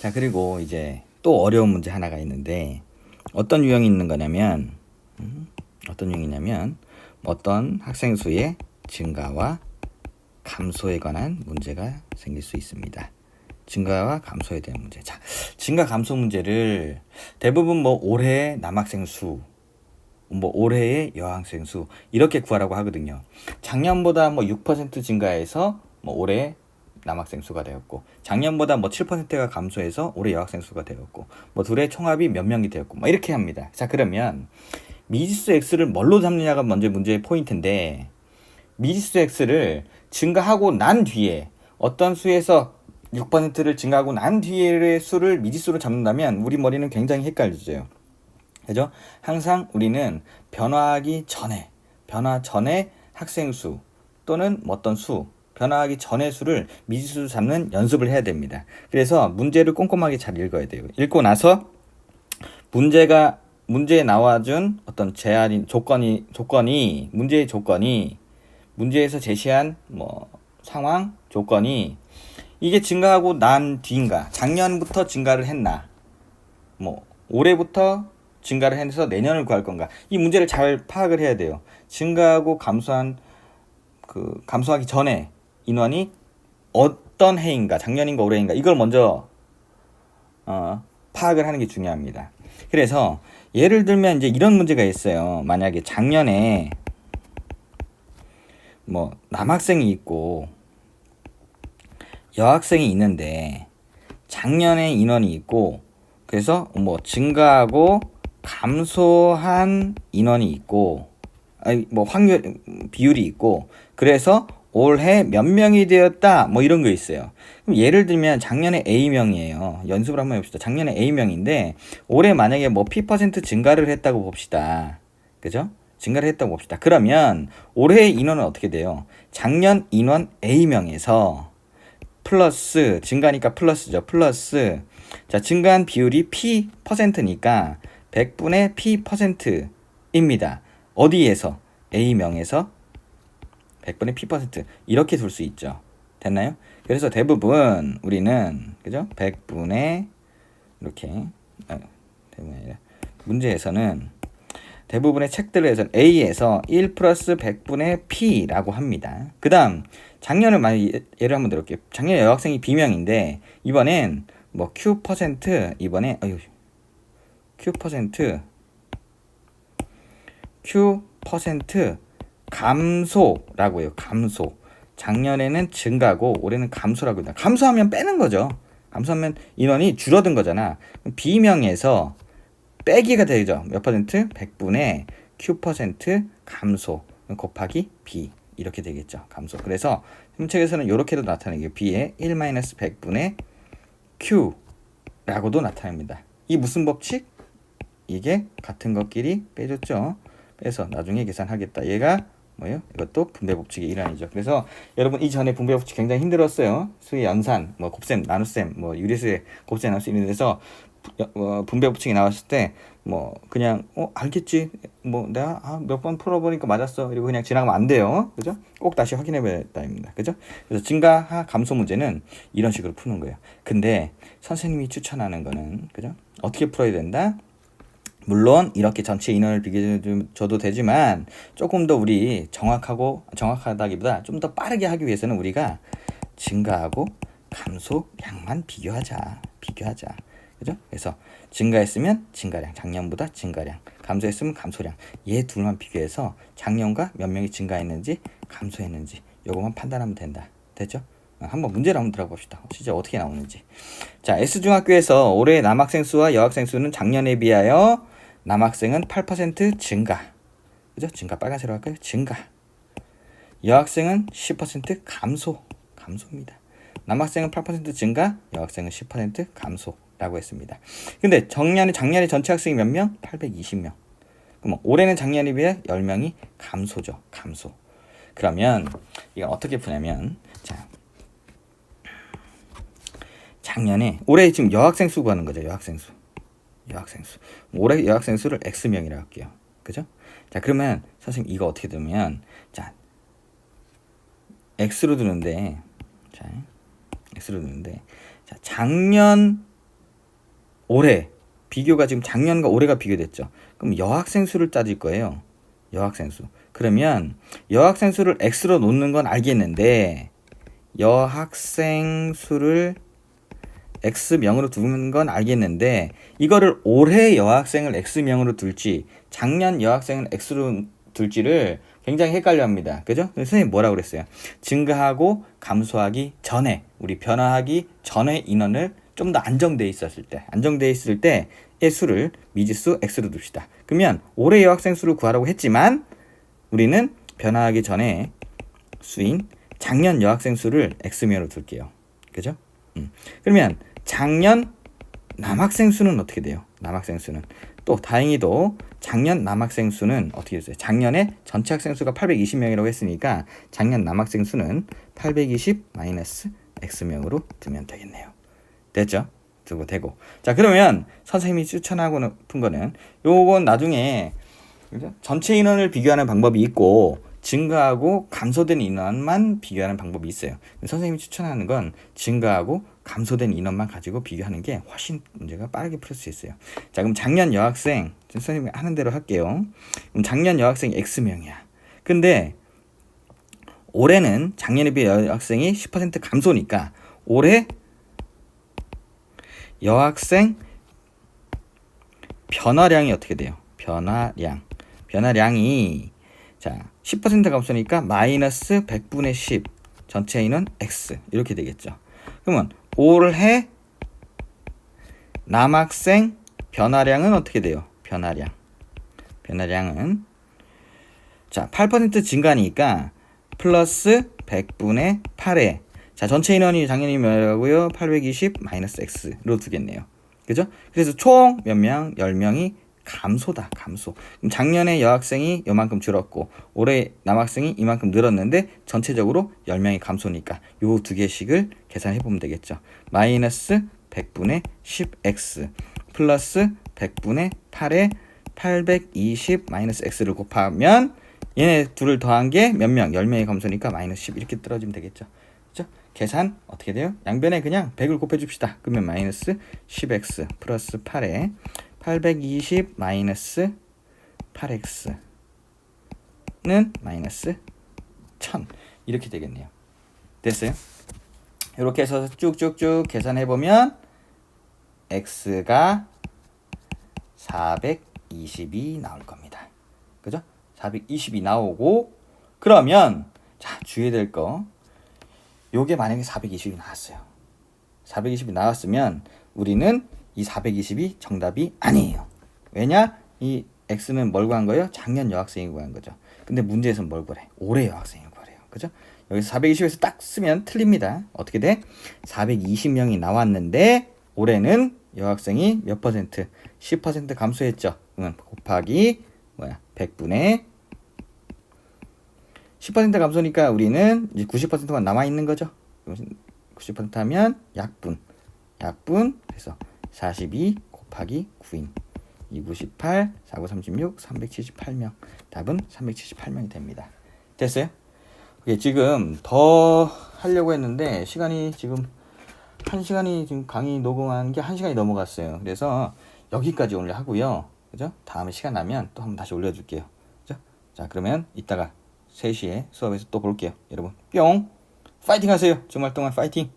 자, 그리고 이제 또 어려운 문제 하나가 있는데 어떤 유형이 있는 거냐면 어떤 유형이냐면 어떤 학생 수의 증가와 감소에 관한 문제가 생길 수 있습니다. 증가와 감소에 대한 문제. 자, 증가 감소 문제를 대부분 뭐 올해 남학생 수, 뭐 올해의 여학생 수 이렇게 구하라고 하거든요. 작년보다 뭐 6% 증가해서 뭐 올해 남학생 수가 되었고, 작년보다 뭐 7%가 감소해서 올해 여학생 수가 되었고, 뭐 둘의 총합이 몇 명이 되었고, 뭐 이렇게 합니다. 자, 그러면 미지수 x를 뭘로 잡느냐가 먼저 문제의 포인트인데, 미지수 x를 증가하고 난 뒤에 어떤 수에서 6%를 증가하고 난 뒤의 수를 미지수로 잡는다면 우리 머리는 굉장히 헷갈려져요. 그죠? 항상 우리는 변화 전에 학생 수 또는 어떤 수, 변화하기 전의 수를 미지수로 잡는 연습을 해야 됩니다. 그래서 문제를 꼼꼼하게 잘 읽어야 돼요. 읽고 나서 문제에 나와준 어떤 문제의 조건이, 문제에서 제시한 뭐 상황, 조건이 이게 증가하고 난 뒤인가, 작년부터 증가를 했나, 뭐 올해부터 증가를 해서 내년을 구할 건가, 이 문제를 잘 파악을 해야 돼요. 증가하고 감소하기 전에 인원이 어떤 해인가, 작년인가 올해인가, 이걸 먼저 파악을 하는 게 중요합니다. 그래서 예를 들면 이제 이런 문제가 있어요. 만약에 작년에 뭐 남학생이 있고 여학생이 있는데 작년에 인원이 있고, 그래서 뭐 증가하고 감소한 인원이 있고, 뭐 비율이 있고, 그래서 올해 몇 명이 되었다, 뭐 이런 거 있어요. 그럼 예를 들면 작년에 A명이에요. 연습을 한번 해봅시다. 작년에 A명인데 올해 만약에 뭐 P% 증가를 했다고 봅시다. 그죠? 증가를 했다고 봅시다. 그러면 올해의 인원은 어떻게 돼요? 작년 인원 A명에서 플러스, 증가니까 플러스죠. 플러스, 자, 증가한 비율이 P%니까 100분의 P%입니다. 어디에서? A명에서 100분의 P%, 이렇게 둘 수 있죠. 됐나요? 그래서 대부분 우리는, 그죠? 100분의 이렇게, 문제에서는 대부분의 책들에서는 A에서 1 플러스 100분의 P라고 합니다. 그 다음 작년을 많이 예를 한번 들어볼게요. 작년 여학생이 B명인데 이번엔 뭐 Q% 이번에 Q% 감소라고 해요. 감소. 작년에는 증가고 올해는 감소라고 합니다. 감소하면 빼는 거죠. 감소하면 인원이 줄어든 거잖아. B명에서 빼기가 되죠. 몇 퍼센트? 100분의 Q% 감소 곱하기 B, 이렇게 되겠죠. 감소. 그래서 문책에서는 이렇게도 나타내요. B의 1-100분의 Q라고도 나타냅니다. 이 무슨 법칙? 이게 같은 것끼리 빼줬죠. 빼서 나중에 계산하겠다. 얘가 뭐예요? 이것도 분배 법칙의 일환이죠. 그래서 여러분 이전에 분배 법칙 굉장히 힘들었어요. 수의 연산, 뭐 곱셈, 나눗셈, 뭐 유리수의 곱셈, 나눗셈 이런 데서 분배 법칙이 나왔을 때 뭐 그냥 알겠지, 뭐 내가 몇 번 풀어보니까 맞았어, 그리고 그냥 지나가면 안 돼요. 그죠? 꼭 다시 확인해 봐야 됩니다. 그죠? 그래서 증가 감소 문제는 이런 식으로 푸는 거예요. 근데 선생님이 추천하는 거는, 그죠? 어떻게 풀어야 된다? 물론 이렇게 전체 인원을 비교해 줘도 되지만 조금 더 우리 정확하다기보다 좀 더 빠르게 하기 위해서는 우리가 증가하고 감소량만 비교하자. 그죠? 그래서 증가했으면 증가량, 작년보다 증가량, 감소했으면 감소량, 얘 둘만 비교해서 작년과 몇 명이 증가했는지 감소했는지 요것만 판단하면 된다. 됐죠? 한번 문제를 한번 들어봅시다. 실제 어떻게 나오는지. 자, S중학교에서 올해 남학생 수와 여학생 수는 작년에 비하여 남학생은 8% 증가. 그죠? 증가, 빨간색으로 할까요? 증가. 여학생은 10% 감소입니다. 남학생은 8% 증가, 여학생은 10% 감소라고 했습니다. 근데 작년에 전체 학생이 몇 명? 820명. 그럼 올해는 작년에 비해 10명이 감소죠. 감소. 그러면 이거 어떻게 푸냐면, 자, 작년에, 올해 지금 여학생 수 구하는 거죠. 여학생 수. 올해 여학생 수를 X명이라고 할게요. 그죠? 자, 그러면 선생님 이거 어떻게 두면, 자, X로 두는데, 자, 작년 올해 비교가 지금 작년과 올해가 비교됐죠. 그럼 여학생 수를 따질 거예요. 여학생 수. 그러면 여학생 수를 x로 놓는 건 알겠는데 여학생 수를 x명으로 두는 건 알겠는데 이거를 올해 여학생을 x명으로 둘지 작년 여학생을 x로 둘지를 굉장히 헷갈려 합니다. 그죠? 선생님이 뭐라고 그랬어요? 증가하고 감소하기 전에 우리 변화하기 전에 인원을 좀 더 안정돼 있을 때의 수를 미지수 x로 둡시다. 그러면 올해 여학생 수를 구하라고 했지만 우리는 변화하기 전에 수인 작년 여학생 수를 x명으로 둘게요. 그죠? 그러면 작년 남학생 수는 어떻게 돼요? 남학생 수는 또 다행히도 작년 남학생 수는 어떻게 됐어요? 작년에 전체 학생 수가 820명이라고 했으니까 작년 남학생 수는 820 마이너스 x명으로 두면 되겠네요. 됐죠? 두고 되고. 자, 그러면 선생님이 추천하고 싶은 거는 요건 나중에 그죠? 전체 인원을 비교하는 방법이 있고 증가하고 감소된 인원만 비교하는 방법이 있어요. 선생님이 추천하는 건 증가하고 감소된 인원만 가지고 비교하는 게 훨씬 문제가 빠르게 풀 수 있어요. 자, 그럼 작년 여학생 선생님이 하는 대로 할게요. 그럼 작년 여학생 x명이야. 근데 올해는 작년에 비해 여학생이 10% 감소니까 올해 여학생 변화량이 어떻게 돼요? 변화량이 자 10% 감소니까 마이너스 100분의 10 전체 인원 x 이렇게 되겠죠. 그러면 올해 남학생 변화량은 어떻게 돼요? 변화량은 자 8% 증가니까 플러스 100분의 8에 자 전체 인원이 당연히 뭐라고요? 820 마이너스 x로 두겠네요. 그죠? 그래서 총 몇 명? 10명이 감소다. 감소. 그럼 작년에 여학생이 요만큼 줄었고 올해 남학생이 이만큼 늘었는데 전체적으로 10명이 감소니까 요 두 개씩을 계산해 보면 되겠죠. 마이너스 100분의 10x 플러스 100분의 8에 820 마이너스 x를 곱하면 얘네 둘을 더한 게 몇 명? 10명이 감소니까 마이너스 10 이렇게 떨어지면 되겠죠. 그죠? 계산 어떻게 돼요? 양변에 그냥 100을 곱해줍시다. 그러면 마이너스 10x 플러스 8에 820 마이너스 8x는 마이너스 1000 이렇게 되겠네요. 됐어요? 이렇게 해서 쭉쭉쭉 계산해보면 x가 420이 나올 겁니다. 그죠? 420이 나오고 그러면 자 주의해야 될 거 요게 만약에 420이 나왔어요. 420이 나왔으면 우리는 이 420이 정답이 아니에요. 왜냐? 이 x는 뭘 구한 거예요? 작년 여학생이 구한 거죠. 근데 문제에서는 뭘 구하래? 올해 여학생이 구하래요. 그죠? 여기서 420에서 딱 쓰면 틀립니다. 어떻게 돼? 420명이 나왔는데 올해는 여학생이 몇 퍼센트? 10% 감소했죠. 곱하기 100분의 10% 감소니까 우리는 이제 90%만 남아있는 거죠. 90% 하면 약분 그래서 42 곱하기 9인 298 49 36 378명 답은 378명이 됩니다. 됐어요? 지금 더 하려고 했는데 시간이 지금 1시간이 지금 강의 녹음한 게 1시간이 넘어갔어요. 그래서 여기까지 오늘 하고요. 그죠? 다음에 시간 나면 또 한번 다시 올려줄게요. 그죠? 자, 그러면 이따가 3시에 수업에서 또 볼게요. 여러분 뿅! 파이팅 하세요. 주말 동안 파이팅!